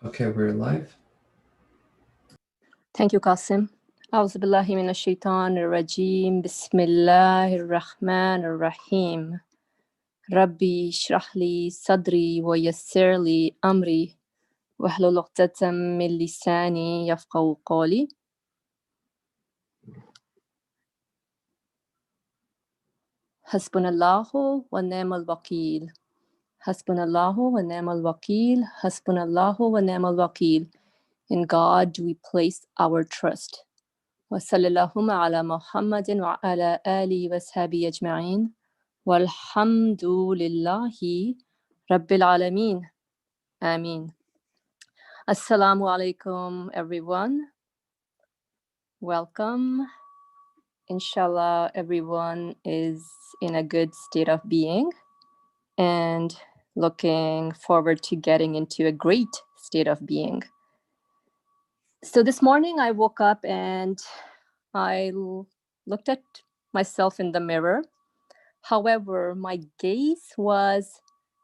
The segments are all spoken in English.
Okay, we're live. Thank you, Qasim. أعوذ بالله من الشيطان الرجيم بسم الله الرحمن الرحيم ربي اشرح لي صدري ويسر لي أمري واحلل عقدة من لساني يفقهوا قولي. حسبنا الله ونعم الوكيل حسبنا الله ونعم الوكيل حسبنا الله ونعم الوكيل. In God we place our trust. وصلى اللهم على محمد وعلى آله وصحبه أجمعين والحمد لله رب العالمين. Ameen. Assalamu alaikum, everyone. Welcome. Inshallah, everyone is in a good state of being and looking forward to getting into a great state of being. So this morning I woke up and I looked at myself in the mirror. However, my gaze was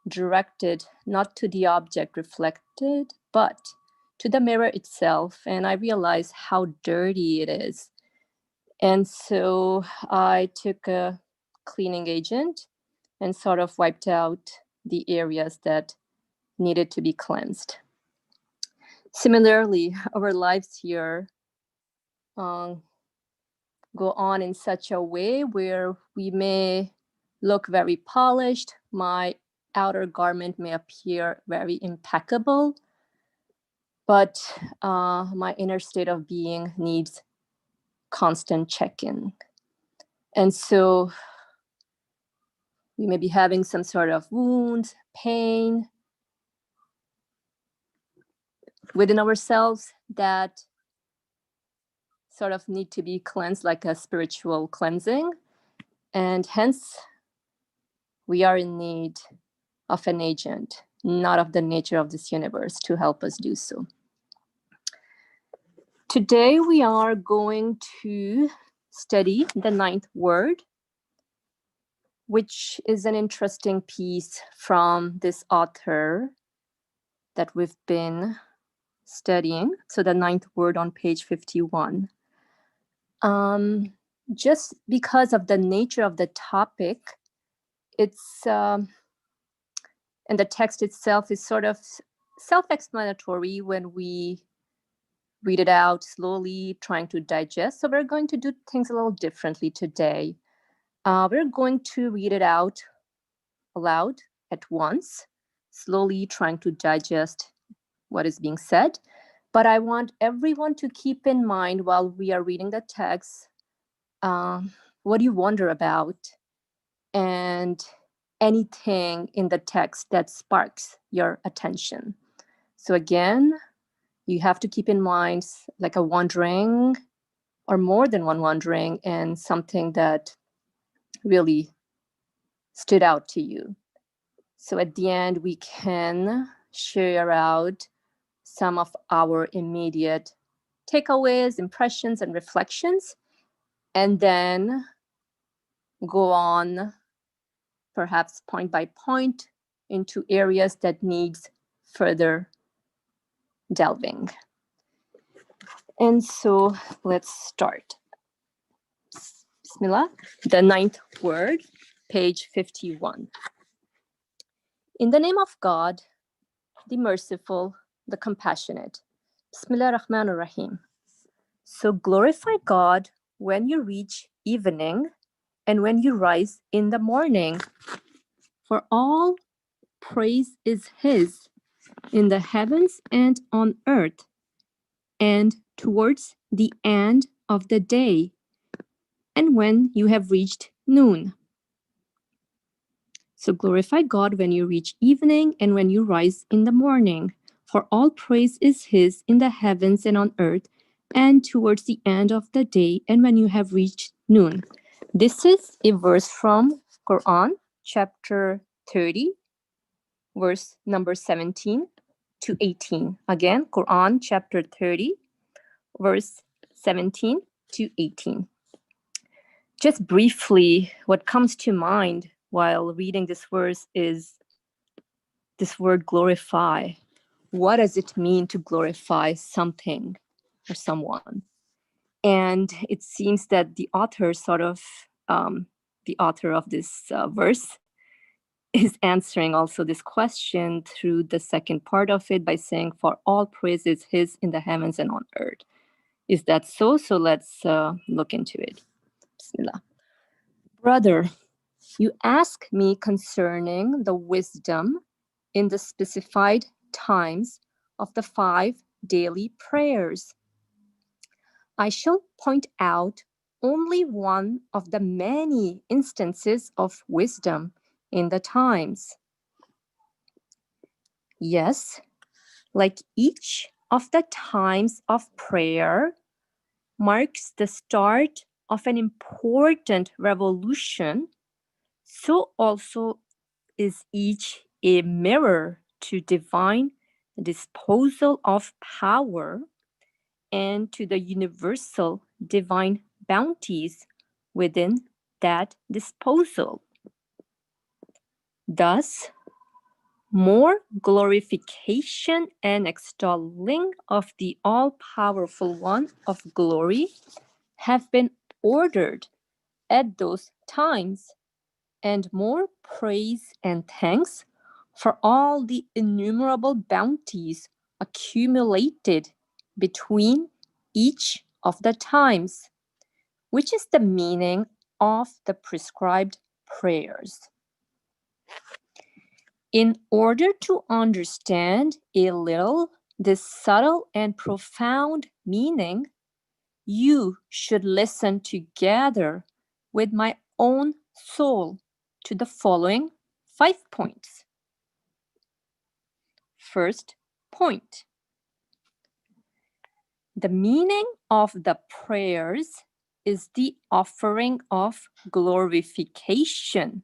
directed not to the object reflected, but to the mirror itself. And I realized how dirty it is. And so I took a cleaning agent and sort of wiped out the areas that needed to be cleansed. Similarly, our lives here go on in such a way where we may look very polished. My outer garment may appear very impeccable, but my inner state of being needs constant check-in. And so we may be having some sort of wounds, pain within ourselves that sort of need to be cleansed, like a spiritual cleansing. And hence, we are in need of an agent, not of the nature of this universe, to help us do so. Today, we are going to study the 9th word, which is an interesting piece from this author that we've been studying. So the 9th word on page 51. Just because of the nature of the topic, it's and the text itself is sort of self-explanatory when we read it out slowly, trying to digest. So we're going to do things a little differently today. We're going to read it out aloud at once, slowly trying to digest what is being said. But I want everyone to keep in mind while we are reading the text, what do you wonder about? And anything in the text that sparks your attention. So again, you have to keep in mind like a wondering or more than one wondering and something that really stood out to you. So at the end, we can share out some of our immediate takeaways, impressions, and reflections, and then go on perhaps point by point into areas that needs further delving. And so let's start. Bismillah, the 9th word, page 51. In the name of God, the merciful, the compassionate. Bismillah ar-Rahman ar-Rahim. So glorify God when you reach evening and when you rise in the morning. For all praise is His in the heavens and on earth, and towards the end of the day, and when you have reached noon. So glorify God when you reach evening and when you rise in the morning. For all praise is His in the heavens and on earth, and towards the end of the day, and when you have reached noon. This is a verse from Quran, chapter 30, verse number 17 to 18. Again, Quran, chapter 30, verse 17 to 18. Just briefly, what comes to mind while reading this verse is this word glorify. What does it mean to glorify something or someone? And it seems that the author the author of this verse is answering also this question through the second part of it by saying, for all praise is his in the heavens and on earth. Is that so? So let's look into it. Bismillah. Brother, you ask me concerning the wisdom in the specified times of the 5 daily prayers. I shall point out only one of the many instances of wisdom in the times. Yes, like each of the times of prayer marks the start of an important revolution, so also is each a mirror to divine disposal of power and to the universal divine bounties within that disposal. Thus, more glorification and extolling of the all-powerful one of glory have been ordered at those times, and more praise and thanks for all the innumerable bounties accumulated between each of the times, which is the meaning of the prescribed prayers. In order to understand a little this subtle and profound meaning, you should listen together with my own soul to the following 5 points. First point. The meaning of the prayers is the offering of glorification,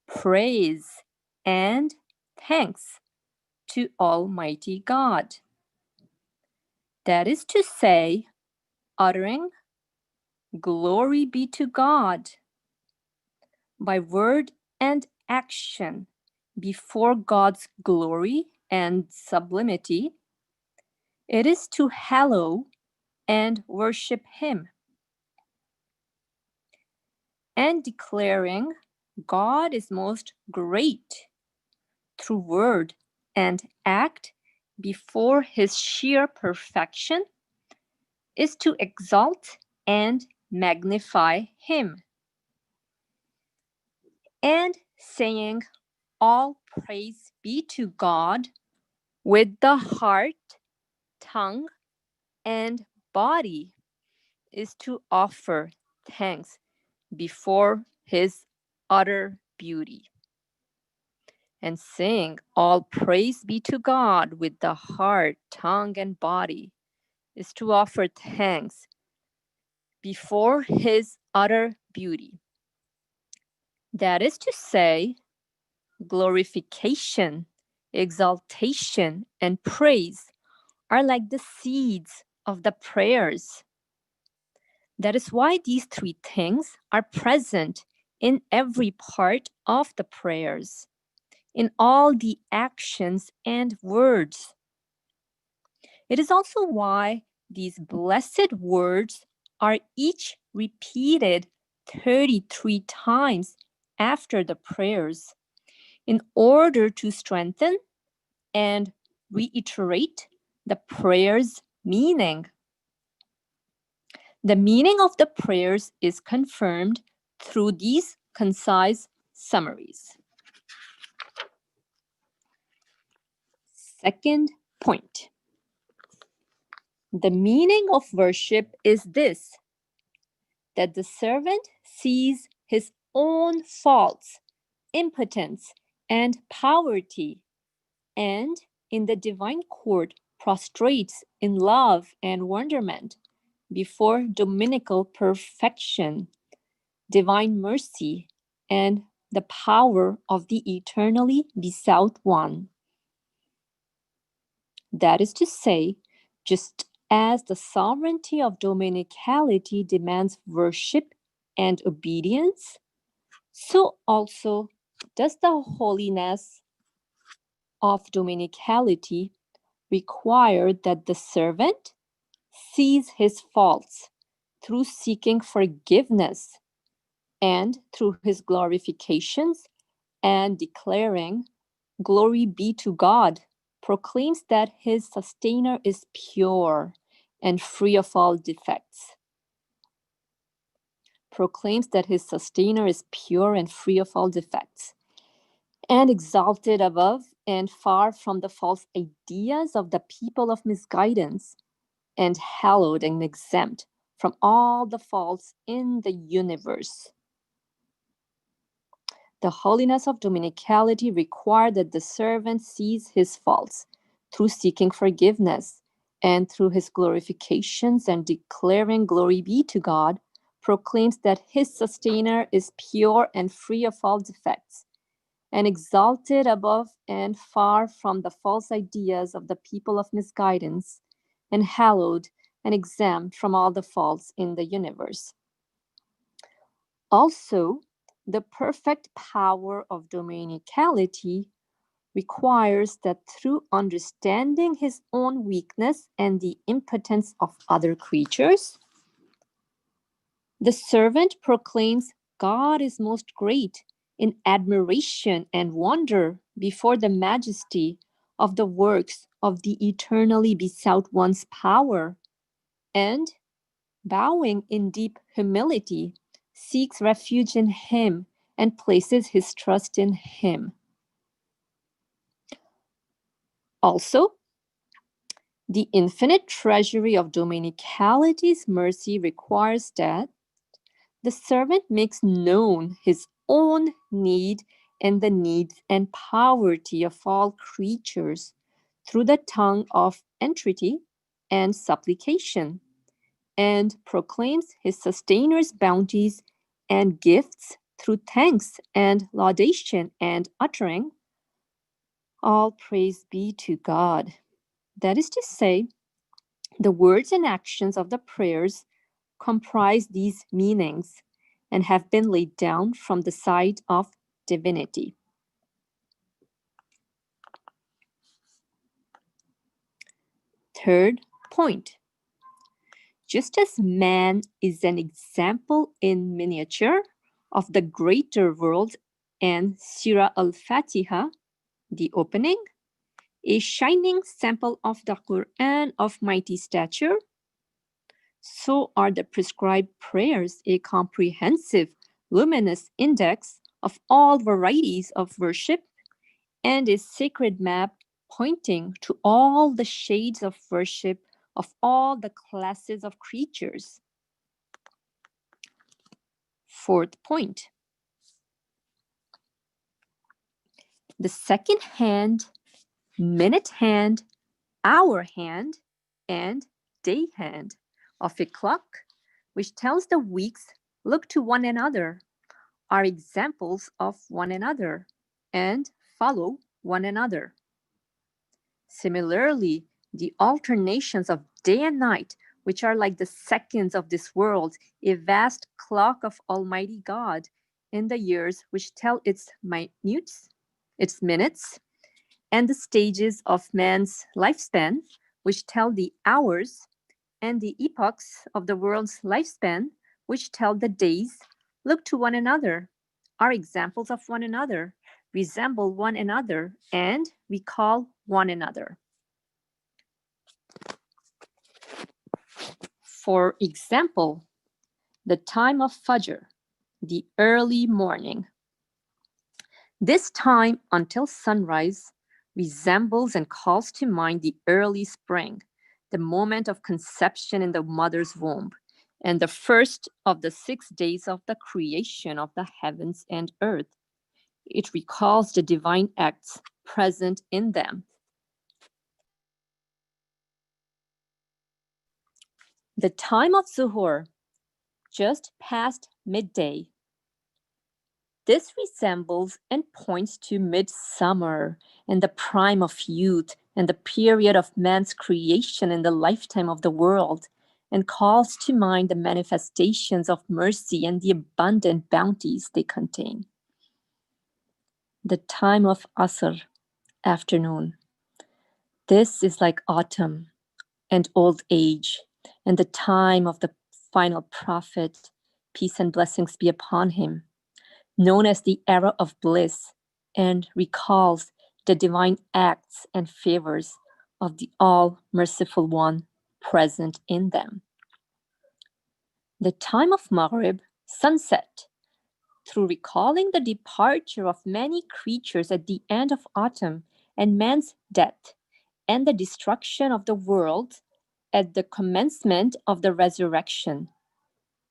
praise, and thanks to Almighty God. That is to say, uttering glory be to God by word and action before God's glory and sublimity. It is to hallow and worship him, and declaring God is most great through word and act before his sheer perfection is to exalt and magnify him. And saying all praise be to God with the heart, tongue, and body is to offer thanks before his utter beauty. And sing all praise be to God with the heart, tongue, and body is to offer thanks before his utter beauty. That is to say, glorification, exaltation, and praise are like the seeds of the prayers. That is why these 3 things are present in every part of the prayers, in all the actions and words. It is also why these blessed words are each repeated 33 times after the prayers, in order to strengthen and reiterate the prayer's meaning. The meaning of the prayers is confirmed through these concise summaries. Second point. The meaning of worship is this: that the servant sees his own faults, impotence, and poverty, and in the divine court prostrates in love and wonderment before dominical perfection, divine mercy, and the power of the eternally besought one. That is to say, just as the sovereignty of dominicality demands worship and obedience, so also does the holiness of dominicality require that the servant sees his faults through seeking forgiveness and through his glorifications and declaring, "Glory be to God," proclaims that his sustainer is pure and free of all defects. Proclaims that his sustainer is pure and free of all defects, and exalted above and far from the false ideas of the people of misguidance, and hallowed and exempt from all the faults in the universe. The holiness of dominicality required that the servant sees his faults through seeking forgiveness, and through his glorifications and declaring glory be to God, proclaims that his sustainer is pure and free of all defects, and exalted above and far from the false ideas of the people of misguidance, and hallowed and exempt from all the faults in the universe. Also, the perfect power of dominicality requires that through understanding his own weakness and the impotence of other creatures, the servant proclaims God is most great in admiration and wonder before the majesty of the works of the eternally besought one's power, and, bowing in deep humility, seeks refuge in him and places his trust in him. Also, the infinite treasury of dominicality's mercy requires that the servant makes known his own need and the needs and poverty of all creatures through the tongue of entreaty and supplication, and proclaims his sustainer's bounties and gifts through thanks and laudation and uttering, "All praise be to God." That is to say, the words and actions of the prayers comprise these meanings and have been laid down from the side of divinity. Third point. Just as man is an example in miniature of the greater world and Surah Al-Fatiha, the opening, a shining sample of the Quran of mighty stature, so are the prescribed prayers a comprehensive, luminous index of all varieties of worship and a sacred map pointing to all the shades of worship of all the classes of creatures. Fourth point. The second hand, minute hand, hour hand, and day hand of a clock, which tells the weeks look to one another, are examples of one another and follow one another. Similarly, the alternations of day and night, which are like the seconds of this world, a vast clock of Almighty God, in the years which tell its minutes, its minutes, and the stages of man's lifespan, which tell the hours, and the epochs of the world's lifespan, which tell the days, look to one another, are examples of one another, resemble one another, and recall one another. For example, the time of Fajr, the early morning. This time until sunrise resembles and calls to mind the early spring, the moment of conception in the mother's womb, and the first of the 6 days of the creation of the heavens and earth. It recalls the divine acts present in them. The time of Zohor, just past midday. This resembles and points to midsummer and the prime of youth and the period of man's creation in the lifetime of the world, and calls to mind the manifestations of mercy and the abundant bounties they contain. The time of Asr, afternoon. This is like autumn and old age, and the time of the final prophet, peace and blessings be upon him, known as the era of bliss, and recalls the divine acts and favors of the all-merciful one present in them. The time of Maghrib, sunset, through recalling the departure of many creatures at the end of autumn and man's death, and the destruction of the world at the commencement of the resurrection.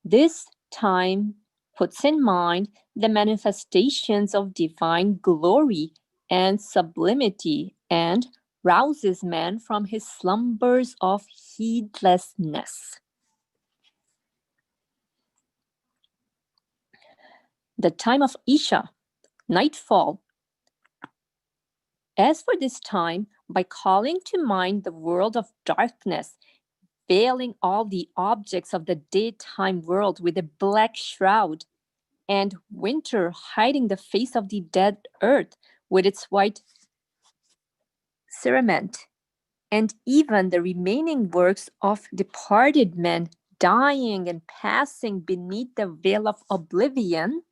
This time puts in mind the manifestations of divine glory and sublimity and rouses man from his slumbers of heedlessness. The time of Isha, nightfall. As for this time, by calling to mind the world of darkness, veiling all the objects of the daytime world with a black shroud, and winter hiding the face of the dead earth with its white cerement, and even the remaining works of departed men dying and passing beneath the veil of oblivion,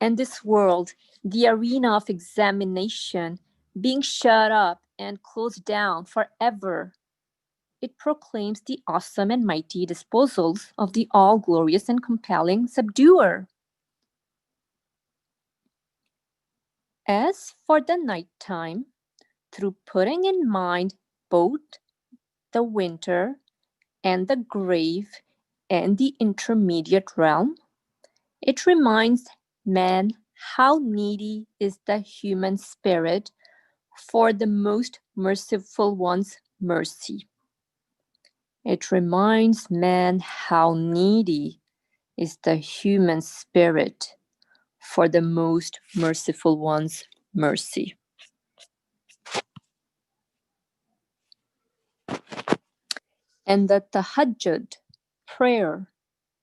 and this world, the arena of examination, being shut up and closed down forever. It proclaims the awesome and mighty disposals of the all-glorious and compelling subduer. As for the nighttime, through putting in mind both the winter and the grave and the intermediate realm, it reminds man how needy is the human spirit for the most merciful one's mercy. It reminds man how needy is the human spirit for the most merciful one's mercy. And that the Tahajjud prayer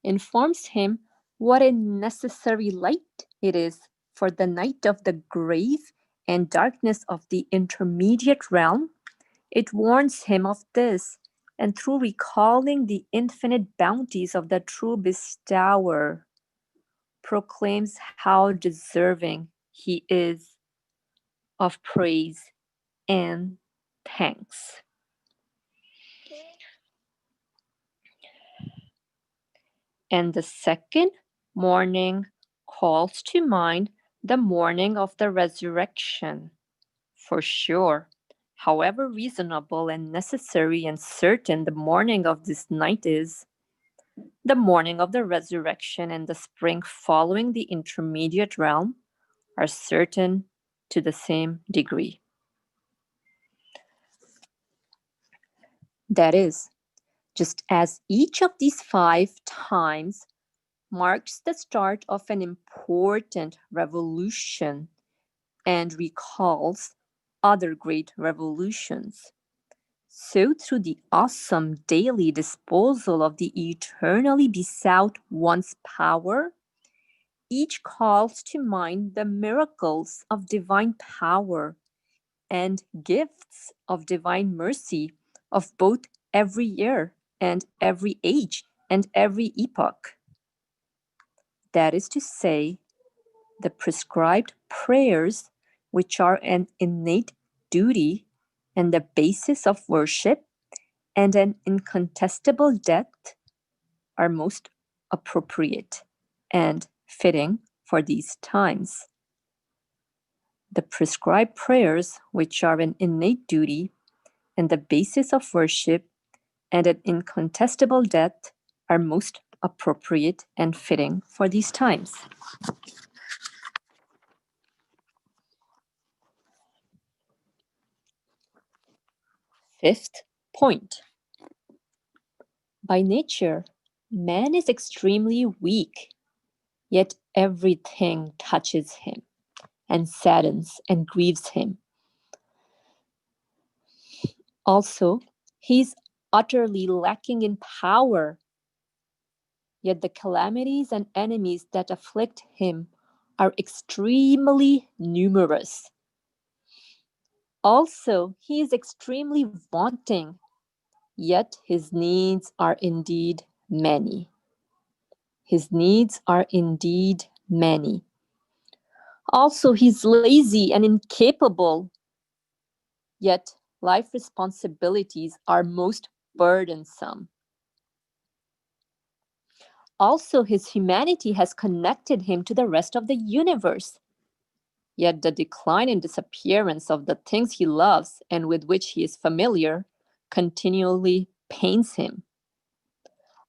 informs him what a necessary light it is for the night of the grave and darkness of the intermediate realm. It warns him of this, and through recalling the infinite bounties of the true bestower, proclaims how deserving he is of praise and thanks. And the second morning calls to mind the morning of the resurrection. For sure, however reasonable and necessary and certain the morning of this night is, the morning of the resurrection and the spring following the intermediate realm are certain to the same degree. That is, just as each of these 5 times marks the start of an important revolution and recalls other great revolutions, so through the awesome daily disposal of the eternally besought one's power, each calls to mind the miracles of divine power and gifts of divine mercy of both every year and every age and every epoch. That is to say, the prescribed prayers, which are an innate duty and the basis of worship and an incontestable debt, are most appropriate and fitting for these times. The prescribed prayers, which are an innate duty and the basis of worship and an incontestable debt, are most appropriate and fitting for these times. Fifth point. By nature, man is extremely weak, yet everything touches him and saddens and grieves him. Also, he is utterly lacking in power. Yet the calamities and enemies that afflict him are extremely numerous. Also, he is extremely wanting, yet his needs are indeed many. His needs are indeed many. Also, he's lazy and incapable, yet life responsibilities are most burdensome. Also, his humanity has connected him to the rest of the universe. Yet the decline and disappearance of the things he loves and with which he is familiar continually pains him.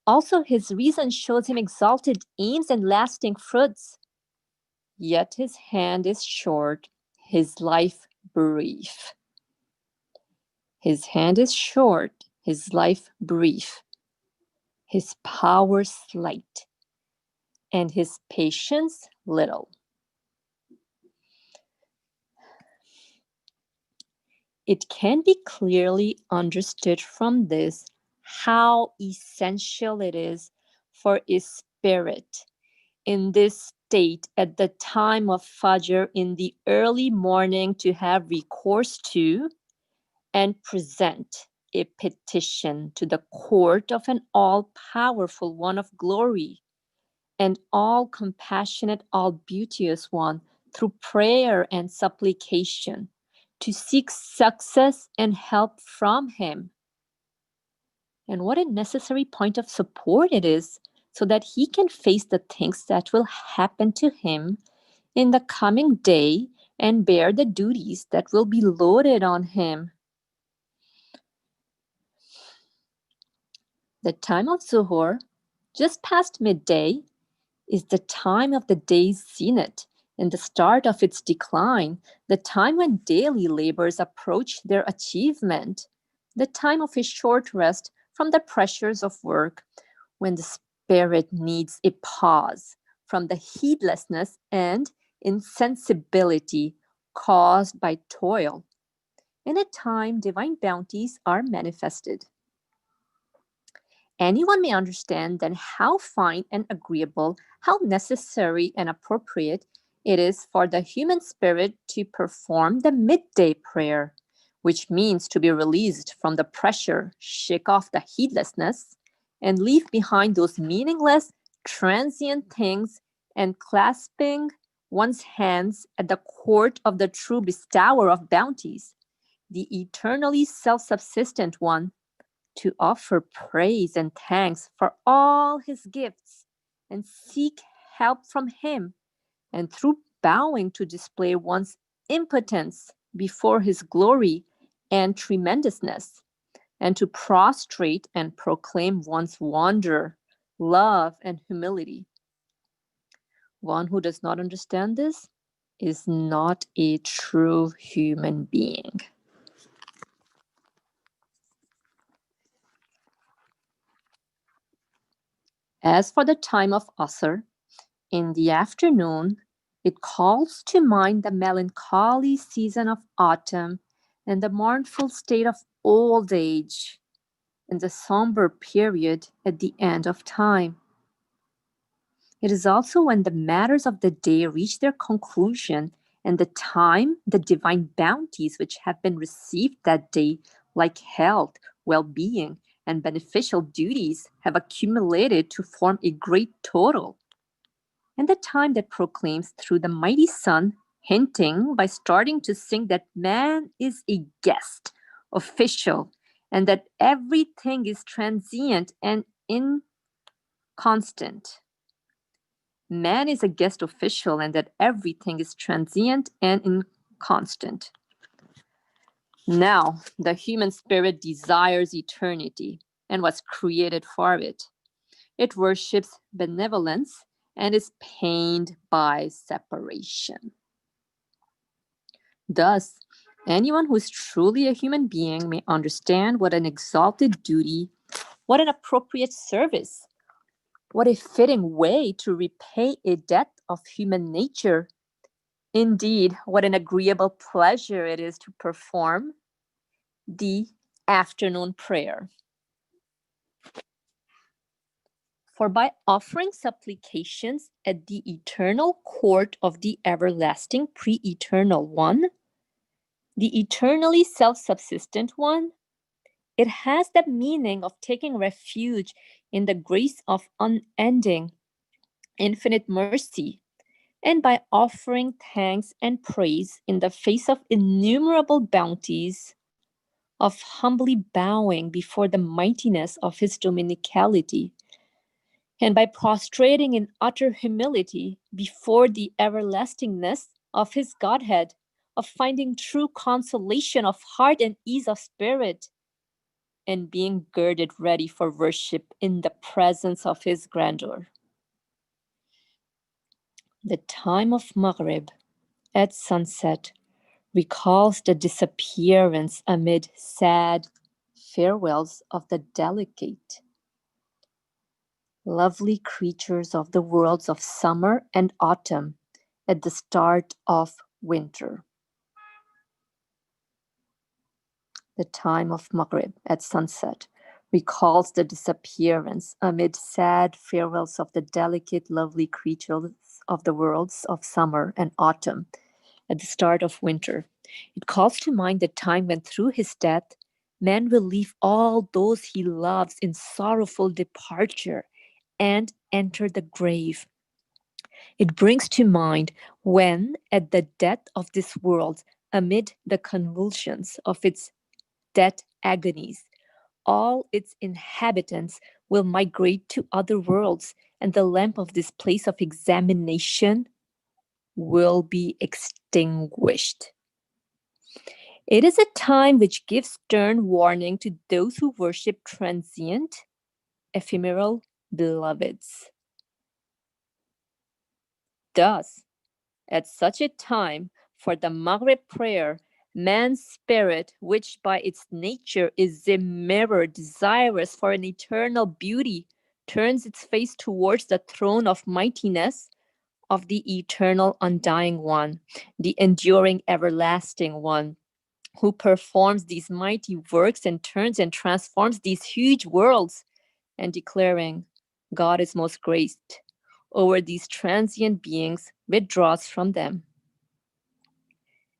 Also, his reason shows him exalted aims and lasting fruits. Yet his hand is short, his life brief. His hand is short, his life brief, his power slight, and his patience little. It can be clearly understood from this how essential it is for a spirit in this state at the time of Fajr in the early morning to have recourse to and present a petition to the court of an all-powerful one of glory and all-compassionate, all-beauteous one through prayer and supplication to seek success and help from him. And what a necessary point of support it is so that he can face the things that will happen to him in the coming day and bear the duties that will be loaded on him. The time of Zohor, just past midday, is the time of the day's zenith and the start of its decline, the time when daily labors approach their achievement, the time of a short rest from the pressures of work, when the spirit needs a pause from the heedlessness and insensibility caused by toil. In a time, divine bounties are manifested. Anyone may understand then how fine and agreeable, how necessary and appropriate it is for the human spirit to perform the midday prayer, which means to be released from the pressure, shake off the heedlessness, and leave behind those meaningless, transient things, and clasping one's hands at the court of the true bestower of bounties, the eternally self-subsistent one, to offer praise and thanks for all his gifts and seek help from him, and through bowing to display one's impotence before his glory and tremendousness, and to prostrate and proclaim one's wonder, love, and humility. One who does not understand this is not a true human being. As for the time of Asr, in the afternoon, it calls to mind the melancholy season of autumn and the mournful state of old age and the somber period at the end of time. It is also when the matters of the day reach their conclusion and the time the divine bounties which have been received that day, like health, well-being, and beneficial duties, have accumulated to form a great total. And the time that proclaims through the mighty sun, hinting by starting to sing that man is a guest, official, and that everything is transient and inconstant. Man is a guest official and that everything is transient and inconstant. Now, the human spirit desires eternity and was created for it. It worships benevolence and is pained by separation. Thus, anyone who is truly a human being may understand what an exalted duty, what an appropriate service, what a fitting way to repay a debt of human nature. Indeed, what an agreeable pleasure it is to perform the afternoon prayer. For by offering supplications at the eternal court of the everlasting pre-eternal one, the eternally self-subsistent one, it has the meaning of taking refuge in the grace of unending, infinite mercy, and by offering thanks and praise in the face of innumerable bounties, of humbly bowing before the mightiness of his dominicality, and by prostrating in utter humility before the everlastingness of his Godhead, of finding true consolation of heart and ease of spirit, and being girded ready for worship in the presence of his grandeur. The time of Maghrib at sunset recalls the disappearance amid sad farewells of the delicate, lovely creatures of the worlds of summer and autumn at the start of winter. The time of Maghrib at sunset recalls the disappearance amid sad farewells of the delicate, lovely creatures of the worlds of summer and autumn at the start of winter. It calls to mind the time when through his death, man will leave all those he loves in sorrowful departure and enter the grave. It brings to mind when, at the death of this world, amid the convulsions of its death agonies, all its inhabitants will migrate to other worlds, and the lamp of this place of examination will be extinguished. It is a time which gives stern warning to those who worship transient, ephemeral beloveds. Thus, at such a time, for the Maghrib prayer, man's spirit, which by its nature is a mirror desirous for an eternal beauty, turns its face towards the throne of mightiness of the eternal undying one, the enduring everlasting one, who performs these mighty works and turns and transforms these huge worlds, and declaring, God is most graced over these transient beings, withdraws from them.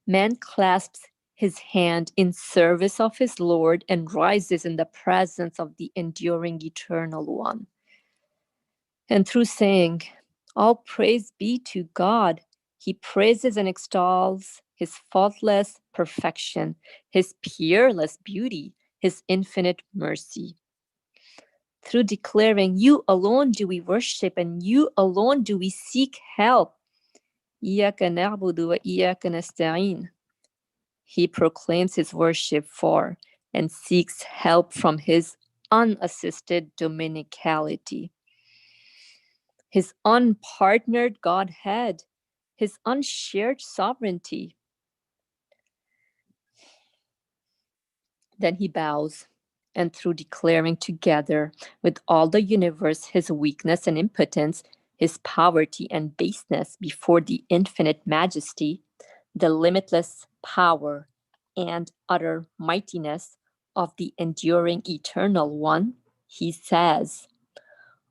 Man clasps his hand in service of his Lord and rises in the presence of the enduring eternal one. And through saying, all praise be to God, he praises and extols his faultless perfection, his peerless beauty, his infinite mercy. Through declaring, you alone do we worship and you alone do we seek help. إياك نعبد وإياك نستعين. He proclaims his worship for and seeks help from his unassisted dominicality, his unpartnered Godhead, his unshared sovereignty. Then he bows, and through declaring together with all the universe his weakness and impotence, his poverty and baseness before the infinite majesty, the limitless power and utter mightiness of the enduring eternal one, he says,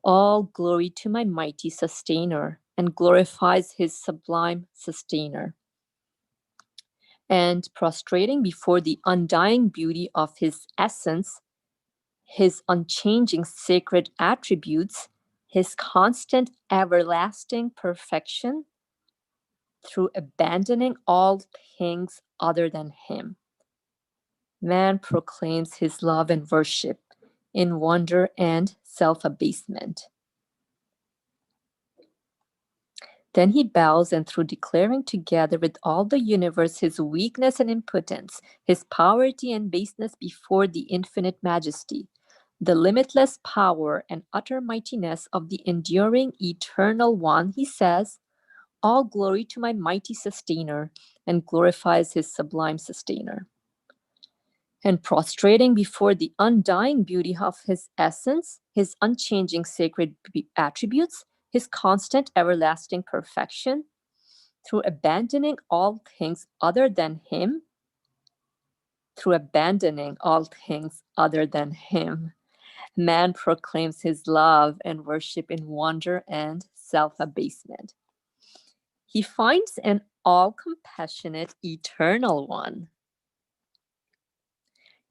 all glory to my mighty sustainer, and glorifies his sublime sustainer. And prostrating before the undying beauty of his essence, his unchanging sacred attributes, his constant everlasting perfection, through abandoning all things other than him, man proclaims his love and worship in wonder and self-abasement. Then he bows, and through declaring together with all the universe his weakness and impotence, his poverty and baseness before the infinite majesty, the limitless power and utter mightiness of the enduring eternal one, he says, all glory to my mighty sustainer, and glorifies his sublime sustainer. And prostrating before the undying beauty of his essence, his unchanging sacred attributes, his constant everlasting perfection, through abandoning all things other than him, man proclaims his love and worship in wonder and self-abasement. He finds an all-compassionate eternal one.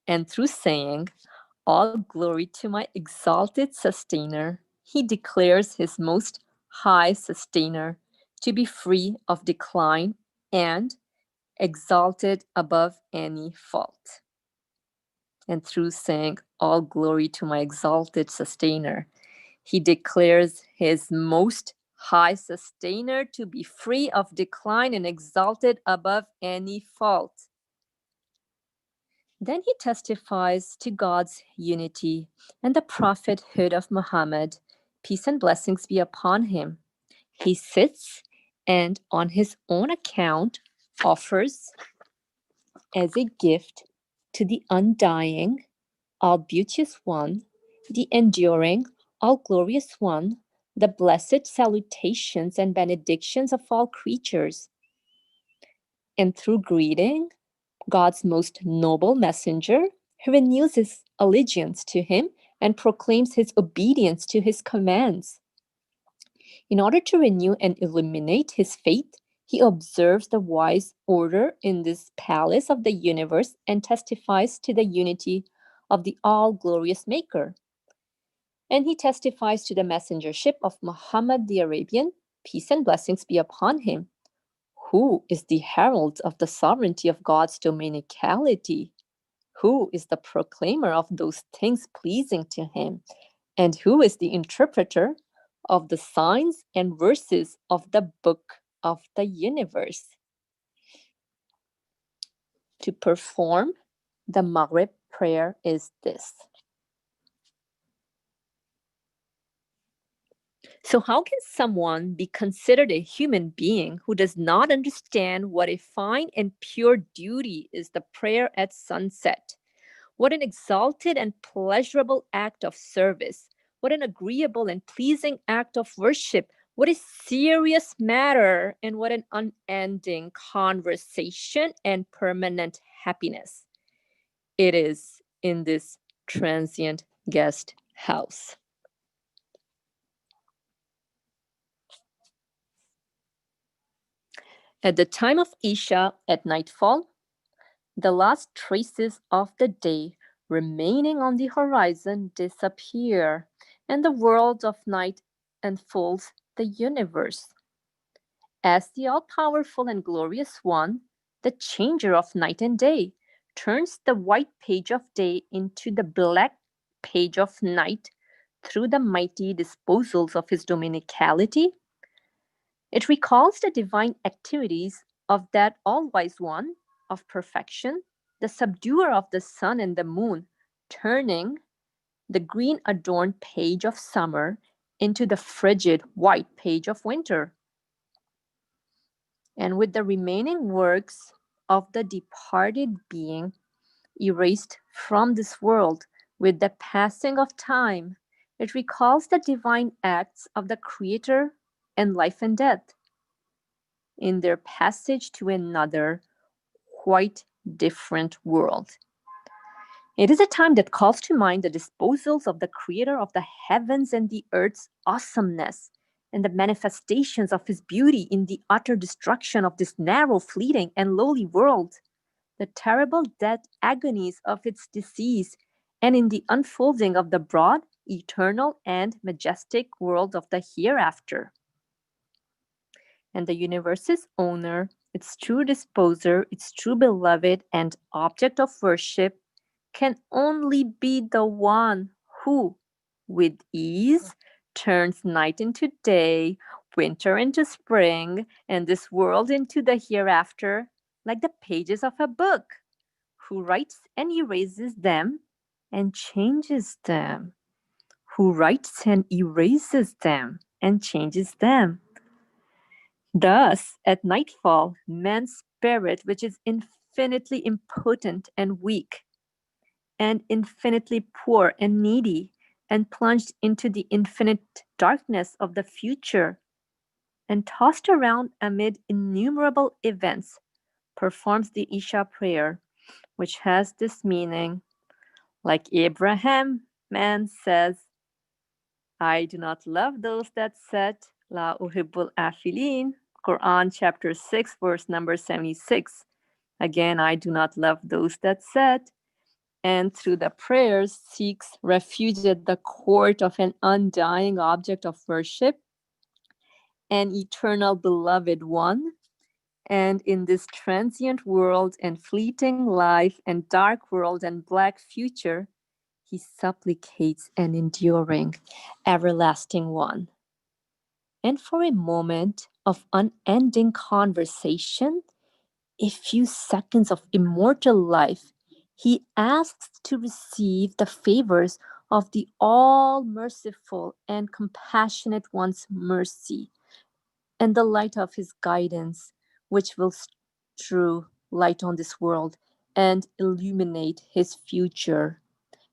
And through saying, "All glory to my exalted sustainer," he declares his most high sustainer to be free of decline and exalted above any fault. And through saying, "All glory to my exalted sustainer," he declares his most high sustainer to be free of decline and exalted above any fault. Then he testifies to God's unity and the prophethood of Muhammad, peace and blessings be upon him. He sits and on his own account offers as a gift to the undying, all beauteous one, the enduring, all glorious one, the blessed salutations and benedictions of all creatures. And through greeting, God's most noble messenger, he renews his allegiance to him and proclaims his obedience to his commands. In order to renew and illuminate his faith, he observes the wise order in this palace of the universe and testifies to the unity of the all-glorious Maker. And he testifies to the messengership of Muhammad the Arabian, peace and blessings be upon him, who is the herald of the sovereignty of God's dominicality, who is the proclaimer of those things pleasing to him, and who is the interpreter of the signs and verses of the book of the universe. To perform the Maghrib prayer is this. So how can someone be considered a human being who does not understand what a fine and pure duty is the prayer at sunset? What an exalted and pleasurable act of service. What an agreeable and pleasing act of worship. What a serious matter, and what an unending conversation and permanent happiness it is in this transient guest house. At the time of Isha at nightfall, the last traces of the day remaining on the horizon disappear, and the world of night enfolds the universe. As the all-powerful and glorious one, the changer of night and day, turns the white page of day into the black page of night through the mighty disposals of his dominicality, it recalls the divine activities of that all-wise one of perfection, the subduer of the sun and the moon, turning the green-adorned page of summer into the frigid white page of winter. And with the remaining works of the departed being erased from this world with the passing of time, it recalls the divine acts of the Creator and life and death in their passage to another, quite different world. It is a time that calls to mind the disposals of the Creator of the heavens and the earth's awesomeness, and the manifestations of his beauty in the utter destruction of this narrow, fleeting, and lowly world, the terrible death agonies of its disease, and in the unfolding of the broad, eternal, and majestic world of the hereafter. And the universe's owner, its true disposer, its true beloved and object of worship, can only be the one who, with ease, turns night into day, winter into spring, and this world into the hereafter, like the pages of a book, who writes and erases them and changes them, who writes and erases them and changes them. Thus, at nightfall, man's spirit, which is infinitely impotent and weak, and infinitely poor and needy, and plunged into the infinite darkness of the future, and tossed around amid innumerable events, performs the Isha prayer, which has this meaning: like Abraham, Man says, I do not love those that sit. La uhibbul afilin. Quran chapter 6, verse number 76. Again, I do not love those that sit. And through the prayers seeks refuge at the court of an undying object of worship, an eternal beloved one. And in this transient world and fleeting life and dark world and black future, he supplicates an enduring, everlasting one. And for a moment of unending conversation, a few seconds of immortal life, he asks to receive the favors of the all merciful and compassionate one's mercy and the light of his guidance, which will strew light on this world and illuminate his future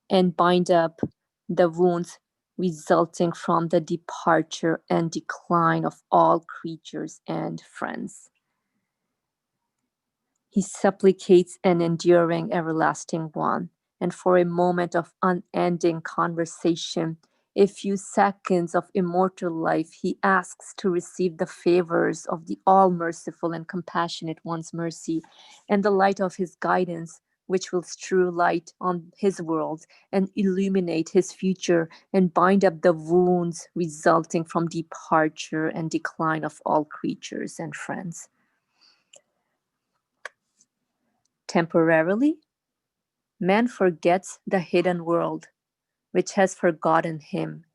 and bind up the wounds resulting from the departure and decline of all creatures and friends. He supplicates an enduring, everlasting one, and for a moment of unending conversation, a few seconds of immortal life, he asks to receive the favors of the all merciful and compassionate one's mercy and the light of his guidance, which will strew light on his world and illuminate his future and bind up the wounds resulting from departure and decline of all creatures and friends. Temporarily, man forgets the hidden world, which has forgotten him,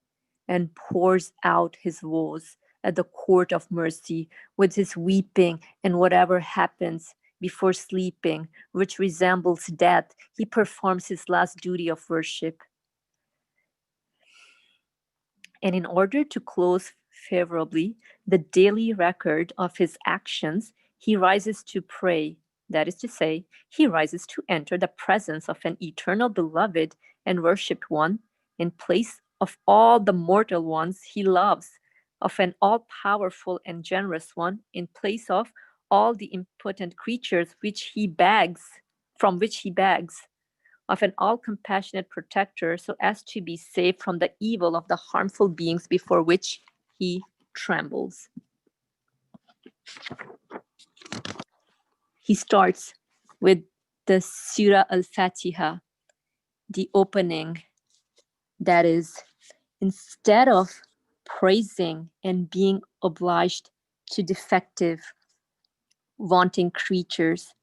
and pours out his woes at the court of mercy with his weeping, and whatever happens before sleeping, which resembles death, he performs his last duty of worship. And in order to close favorably the daily record of his actions, he rises to pray. That is to say, he rises to enter the presence of an eternal beloved and worshipped one in place of all the mortal ones he loves, of an all powerful and generous one in place of all the impotent creatures from which he begs, of an all compassionate protector so as to be saved from the evil of the harmful beings before which he trembles. He starts with the Surah Al Fatiha, the opening, that is, instead of praising and being obliged to defective, wanting creatures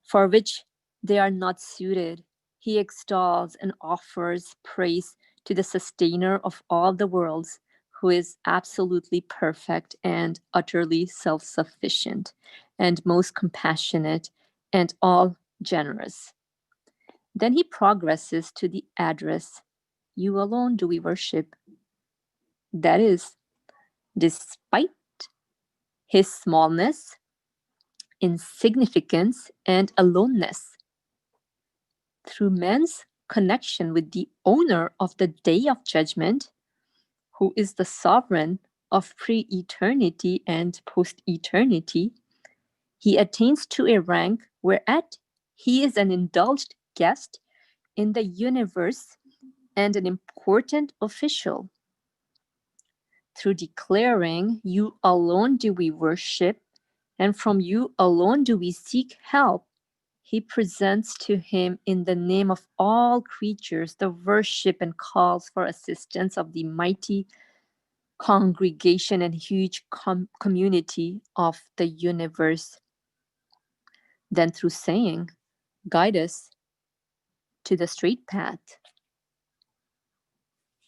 for which they are not suited, he extols and offers praise to the sustainer of all the worlds, who is absolutely perfect and utterly self-sufficient, and most compassionate and all generous. Then he progresses to the address, you alone do we worship. That is, despite his smallness, insignificance, and aloneness, through man's connection with the owner of the day of judgment, who is the sovereign of pre-eternity and post-eternity, he attains to a rank whereat he is an indulged guest in the universe and an important official. Through declaring, you alone do we worship, and from you alone do we seek help, he presents to him in the name of all creatures the worship and calls for assistance of the mighty congregation and huge community of the universe. Then through saying, guide us to the straight path,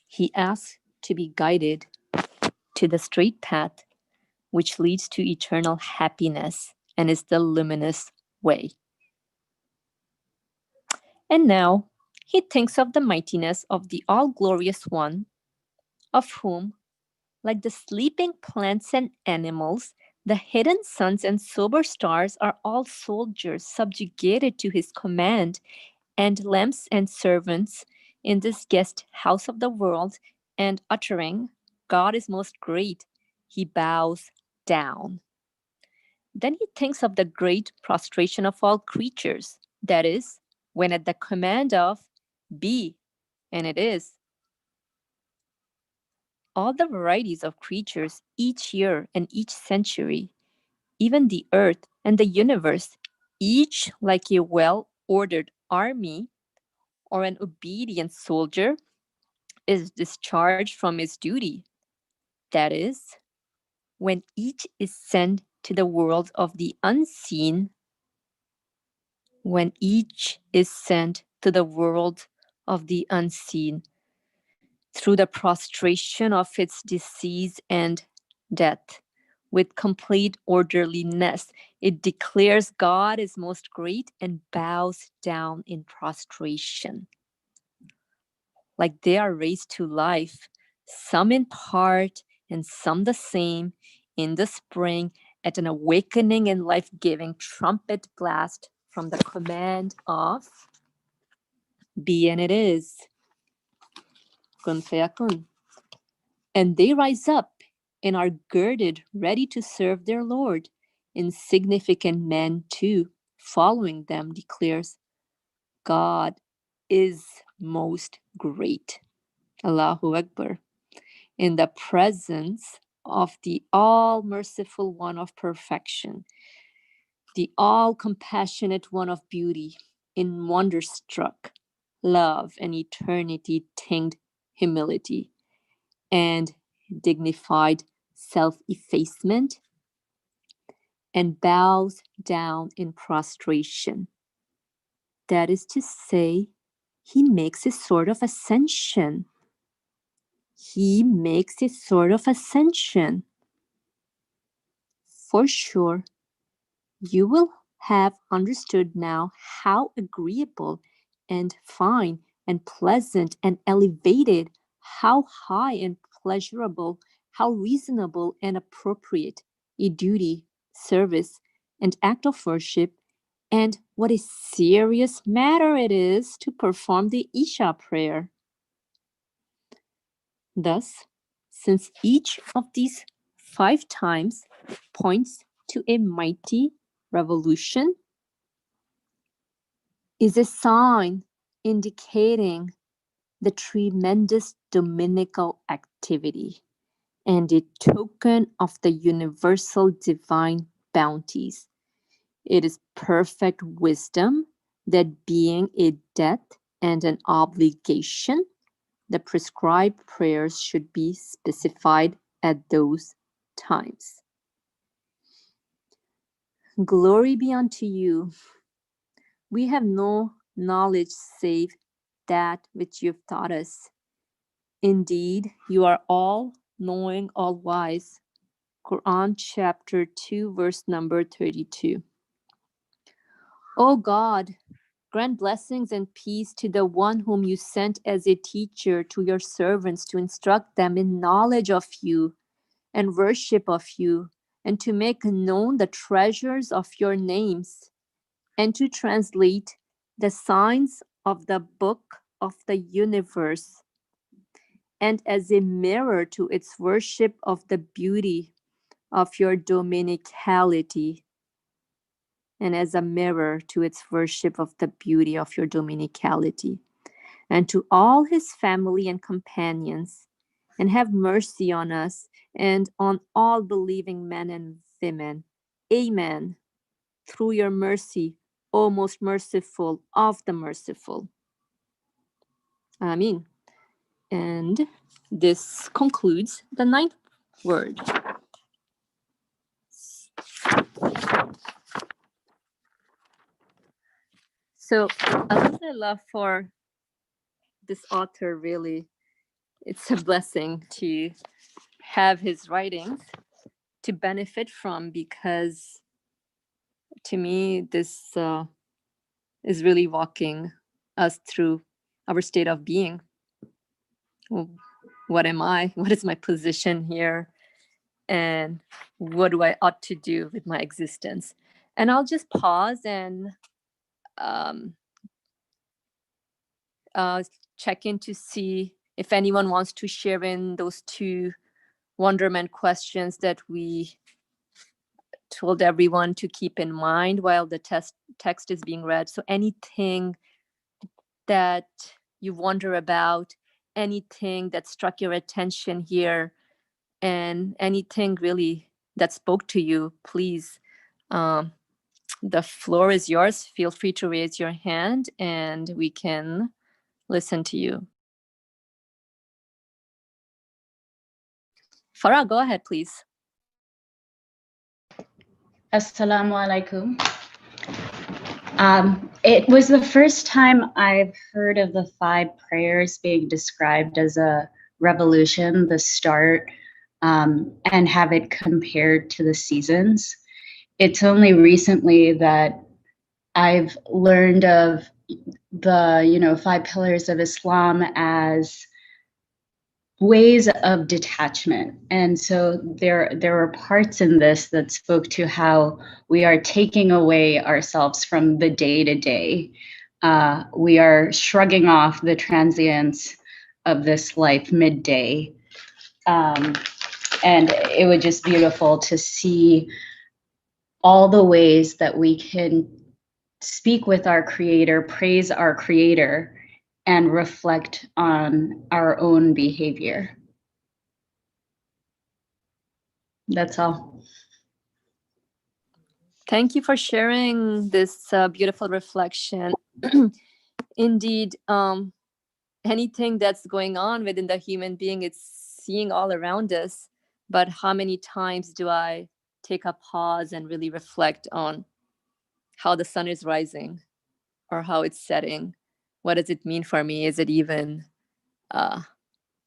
he asks to be guided to the straight path, which leads to eternal happiness and is the luminous way. And now he thinks of the mightiness of the all-glorious one, of whom, like the sleeping plants and animals, the hidden suns and sober stars are all soldiers subjugated to his command, and lamps and servants in this guest house of the world, and uttering, God is most great, he bows down. Then he thinks of the great prostration of all creatures, that is, when at the command of be, And it is. All the varieties of creatures each year and each century, even the earth and the universe, each like a well-ordered army or an obedient soldier, is discharged from its duty. That is, when each is sent to the world of the unseen, when each is sent to the world of the unseen through the prostration of its disease and death, with complete orderliness, it declares God is most great and bows down in prostration. Like they are raised to life, some in part and some the same, in the spring at an awakening and life-giving trumpet blast from the command of be and it is. Kun fayakun. And they rise up and are girded, ready to serve their Lord. Insignificant men, too, following them, declares, God is most great. Allahu Akbar. In the presence of the all-merciful one of perfection, the all-compassionate one of beauty, in wonder-struck love and eternity-tinged humility, and dignified self-effacement, and bows down in prostration. That is to say, he makes a sort of ascension. He makes a sort of ascension. For sure, you will have understood now how agreeable and fine and pleasant and elevated, how high and pleasurable, how reasonable and appropriate a duty, service, and act of worship, and what a serious matter it is to perform the Isha prayer. Thus, since each of these 5 times points to a mighty revolution, is a sign indicating the tremendous dominical activity and a token of the universal divine bounties. It is perfect wisdom that being a debt and an obligation, the prescribed prayers should be specified at those times. Glory be unto you. We have no knowledge save that which you've taught us. Indeed, you are all knowing, all wise. Quran chapter 2, verse number 32. O God, grant blessings and peace to the one whom you sent as a teacher to your servants to instruct them in knowledge of you and worship of you, and to make known the treasures of your names, and to translate the signs of the book of the universe, and as a mirror to its worship of the beauty of your dominicality, and as a mirror to its worship of the beauty of your dominicality, and to all his family and companions, and have mercy on us and on all believing men and women. Amen. Through your mercy, O most merciful of the merciful. Amen. And this concludes the 9th word. So, alhamdulillah for this author, really, it's a blessing to have his writings to benefit from, because to me, this is really walking us through our state of being. What am I? What is my position here? And what do I ought to do with my existence? And I'll just pause and um, check in to see if anyone wants to share in those 2 wonderment questions that we told everyone to keep in mind while the text is being read. So anything that you wonder about, anything that struck your attention here, and anything really that spoke to you, please, the floor is yours. Feel free to raise your hand and we can listen to you. Farah, go ahead, please. Assalamu alaikum. It was the first time I've heard of the 5 prayers being described as a revolution, the start, and have it compared to the seasons. It's only recently that I've learned of the 5 pillars of Islam as ways of detachment. And so there were parts in this that spoke to how we are taking away ourselves from the day-to-day. We are shrugging off the transience of this life midday. And it was just beautiful to see all the ways that we can speak with our Creator, praise our Creator, and reflect on our own behavior. That's all. Thank you for sharing this beautiful reflection. Indeed, anything that's going on within the human being, it's seeing all around us. But how many times do I take a pause and really reflect on how the sun is rising or how it's setting? What does it mean for me? Is it even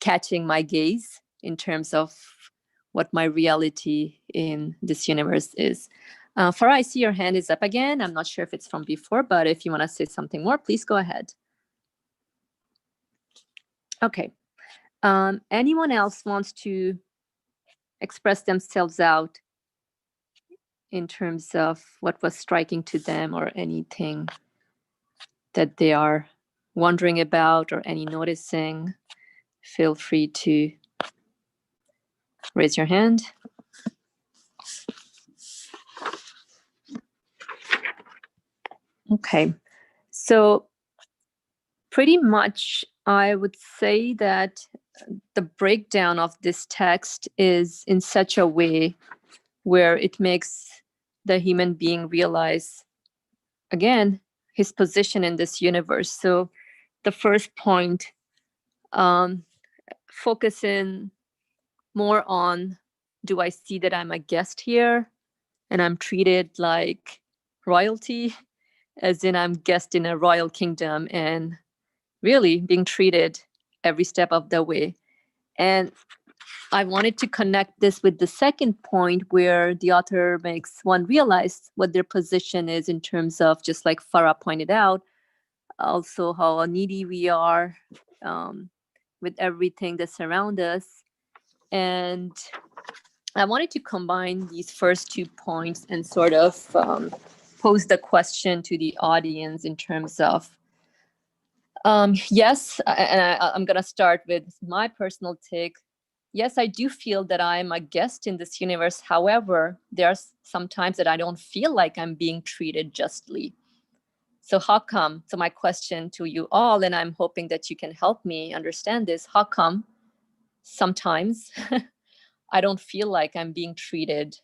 catching my gaze in terms of what my reality in this universe is? Farah, I see your hand is up again. I'm not sure if it's from before, but if you want to say something more, please go ahead. Okay. Anyone else wants to express themselves out in terms of what was striking to them or anything that they are wondering about or any noticing? Feel free to raise your hand. Okay, so pretty much I would say that the breakdown of this text is in such a way where it makes the human being realize, again, his position in this universe. So the first point, focusing more on, do I see that I'm a guest here and I'm treated like royalty, as in I'm guest in a royal kingdom and really being treated every step of the way. And I wanted to connect this with the second point where the author makes one realize what their position is in terms of, just like Farah pointed out, also how needy we are with everything that surrounds us. And I wanted to combine these first 2 points and sort of pose the question to the audience in terms of, yes, and I'm going to start with my personal take. Yes, I do feel that I'm a guest in this universe. However, there are some times that I don't feel like I'm being treated justly. So how come? So my question to you all, and I'm hoping that you can help me understand this, how come sometimes I don't feel like I'm being treated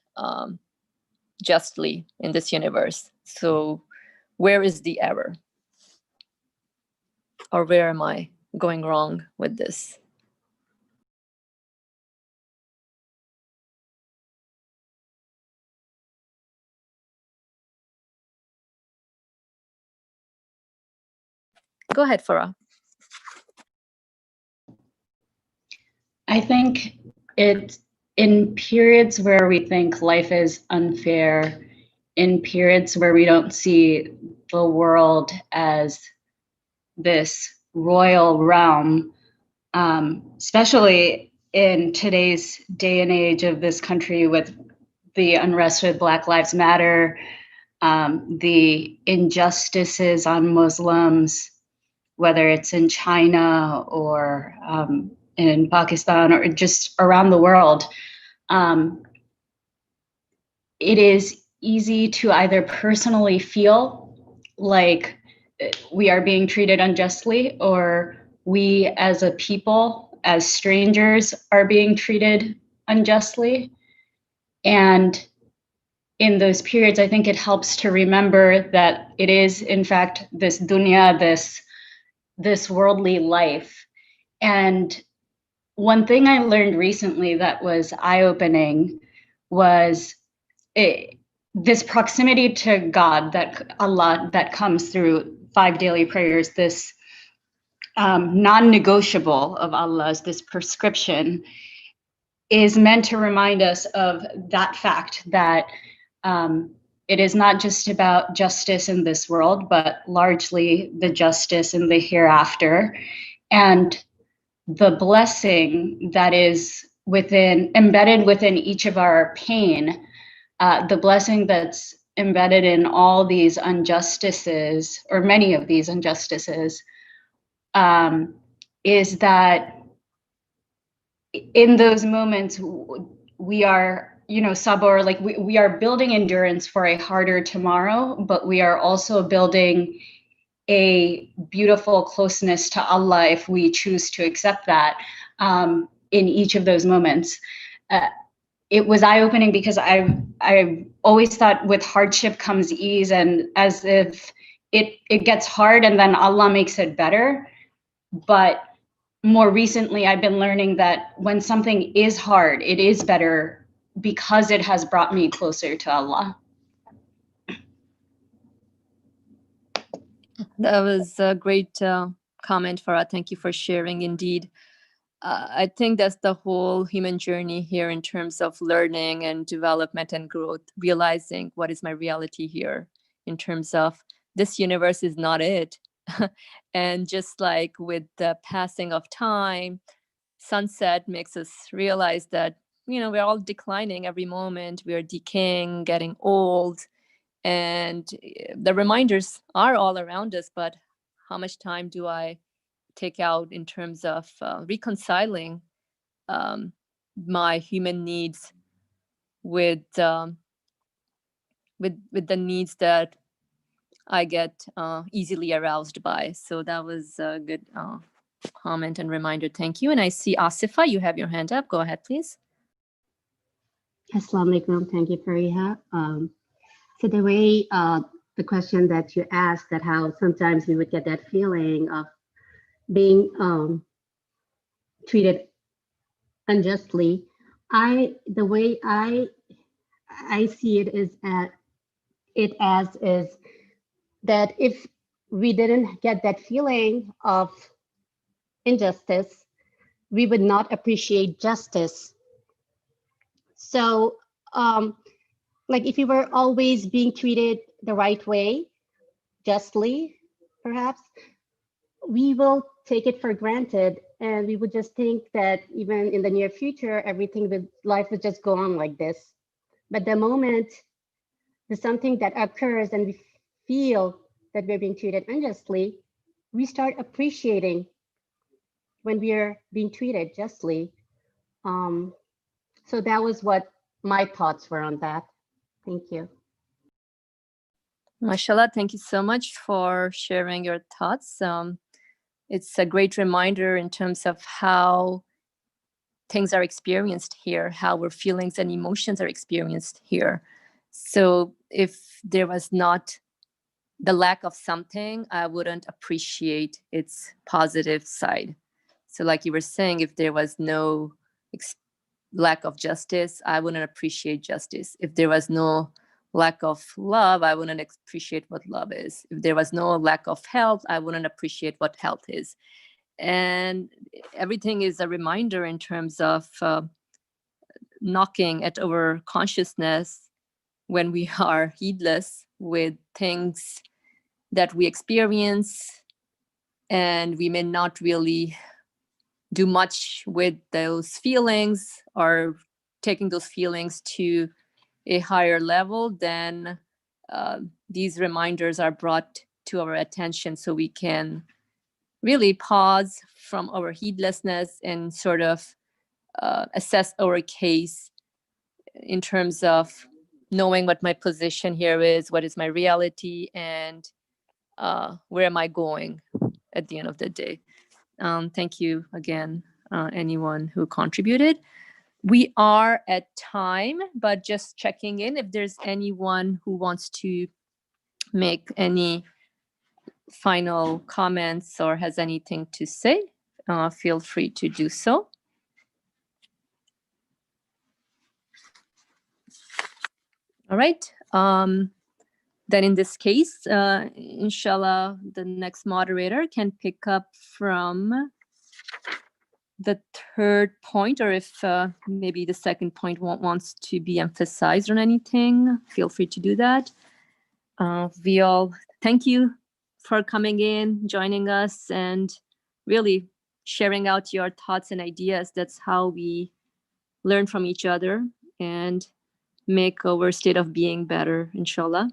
justly in this universe? So where is the error? Or where am I going wrong with this? Go ahead, Farah. I think it, in periods where we think life is unfair, in periods where we don't see the world as this royal realm, especially in today's day and age of this country with the unrest with Black Lives Matter, the injustices on Muslims, whether it's in China or in Pakistan or just around the world, it is easy to either personally feel like we are being treated unjustly, or we as a people, as strangers, are being treated unjustly. And in those periods, I think it helps to remember that it is, in fact, this dunya, this worldly life. And one thing I learned recently that was eye-opening was this proximity to God, that Allah, that comes through 5 daily prayers, this non-negotiable of Allah's, this prescription, is meant to remind us of that fact that it is not just about justice in this world, but largely the justice in the hereafter. And the blessing that is embedded within each of our pain, the blessing that's embedded in all these injustices, or many of these injustices, is that in those moments we are, sabr, like we are building endurance for a harder tomorrow, but we are also building a beautiful closeness to Allah if we choose to accept that, in each of those moments. It was eye-opening because I've always thought with hardship comes ease, and as if it gets hard and then Allah makes it better. But more recently, I've been learning that when something is hard, it is better because it has brought me closer to Allah. That was a great comment, Farah. Thank you for sharing. Indeed, I think that's the whole human journey here in terms of learning and development and growth, realizing what is my reality here in terms of this universe is not it. And just like with the passing of time, sunset makes us realize that, we're all declining every moment. We are decaying, getting old. And the reminders are all around us, but how much time do I take out in terms of reconciling my human needs with the needs that I get easily aroused by? So that was a good comment and reminder. Thank you. And I see Asifa, you have your hand up. Go ahead, please. Assalamu alaikum. Thank you, Fariha. So the way the question that you asked, that how sometimes we would get that feeling of being treated unjustly, the way I see it is that if we didn't get that feeling of injustice, we would not appreciate justice. So like if we were always being treated the right way, justly, perhaps, we will take it for granted, and we would just think that even in the near future, everything with life would just go on like this. But the moment there's something that occurs and we feel that we're being treated unjustly, we start appreciating when we are being treated justly. So that was what my thoughts were on that. Thank you. Mashallah, thank you so much for sharing your thoughts. It's a great reminder in terms of how things are experienced here, how our feelings and emotions are experienced here. So if there was not the lack of something, I wouldn't appreciate its positive side. So like you were saying, if there was no lack of justice, I wouldn't appreciate justice. If there was no lack of love, I wouldn't appreciate what love is. If there was no lack of health, I wouldn't appreciate what health is. And everything is a reminder in terms of knocking at our consciousness when we are heedless with things that we experience, and we may not really do much with those feelings or taking those feelings to a higher level. Then these reminders are brought to our attention so we can really pause from our heedlessness and sort of assess our case in terms of knowing what my position here is, what is my reality, and where am I going at the end of the day. Thank you again, anyone who contributed. We are at time, but just checking in if there's anyone who wants to make any final comments or has anything to say, feel free to do so. All right. Then in this case, inshallah, the next moderator can pick up from the third point, or if maybe the second point wants to be emphasized on anything, feel free to do that. We all thank you for coming in, joining us, and really sharing out your thoughts and ideas. That's how we learn from each other and make our state of being better, inshallah.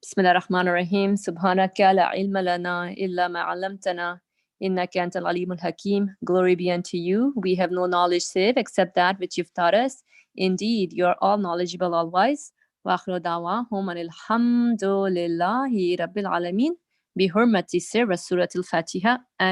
Bismillah ar-Rahman ar-Rahim. Subhanaka la ilma lana illa ma 'allamtana innaka antal alimul hakim. Glory be unto you. We have no knowledge save except that which you've taught us. Indeed, you are all knowledgeable, all wise. Wa akhiru da'wahum alhamdulillahi rabbil alamin. Bi hurmati sirra suratul Fatiha.